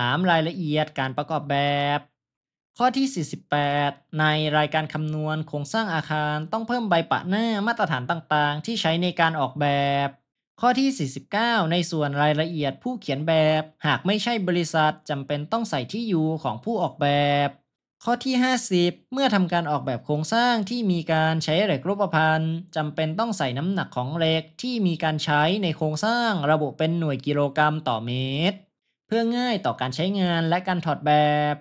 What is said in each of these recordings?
3. รายละเอียดการประกอบแบบข้อที่ 48 ในรายการคำนวณโครงสร้างอาคารต้องเพิ่มใบปะหน้ามาตรฐานต่างๆที่ใช้ในการออกแบบข้อที่ 49 ในส่วนรายละเอียดผู้เขียนแบบหากไม่ใช่บริษัทจำเป็นต้องใส่ที่อยู่ของผู้ออกแบบข้อที่ 50 เมื่อทำการออกแบบโครงสร้างที่มีการใช้เหล็กรูปพรรณจำเป็นต้องใส่น้ำหนักของเหล็กที่มีการใช้ในโครงสร้างระบุเป็นหน่วยกิโลกรัมต่อเมตร เพื่อง่ายต่อการใช้งานและการถอดแบบ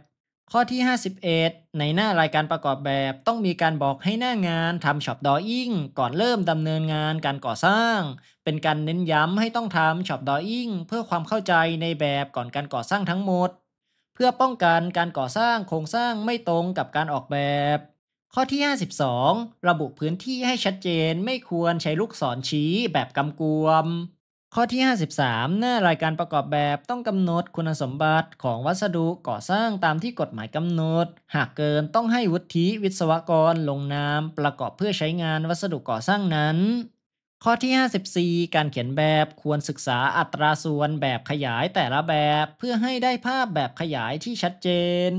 ข้อที่ 51 ในหน้ารายการประกอบแบบต้องมีการบอกให้หน้างานทำช็อปดออิ่งก่อนเริ่มดำเนินงานการก่อสร้าง เป็นการเน้นย้ำให้ต้องทำช็อปดออิ่งเพื่อความเข้าใจในแบบก่อนการก่อสร้างทั้งหมด เพื่อป้องกันการก่อสร้างโครงสร้างไม่ตรงกับการออกแบบ ข้อที่ 52 ระบุพื้นที่ให้ชัดเจนไม่ควรใช้ลูกศรชี้แบบกำกวม ข้อที่ 53 หน้ารายการประกอบแบบต้องกำหนดคุณสมบัติของวัสดุก่อสร้างตามที่กฎหมายกำหนด หากเกินต้องให้วุฒิวิศวกรลงนามประกอบเพื่อใช้งานวัสดุก่อสร้างนั้น ข้อที่ 54 การเขียนแบบควรศึกษาอัตราส่วนแบบขยายแต่ละแบบเพื่อให้ได้ภาพแบบขยายที่ชัดเจน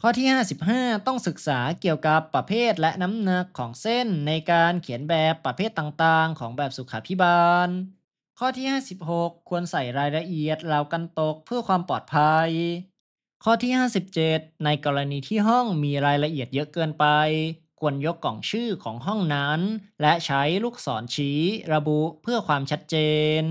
ข้อที่ 55 ต้องศึกษาเกี่ยวกับประเภทและน้ำหนักของเส้นในการเขียนแบบประเภทต่างๆของแบบสุขาภิบาล ข้อที่ 56 ควรใส่รายละเอียดราวกันตกเพื่อความปลอดภัย ข้อที่ 57 ในกรณีที่ห้องมีรายละเอียดเยอะเกินไป ควรยกกล่องชื่อของห้องนั้นและใช้ลูกศรชี้ระบุเพื่อความชัดเจน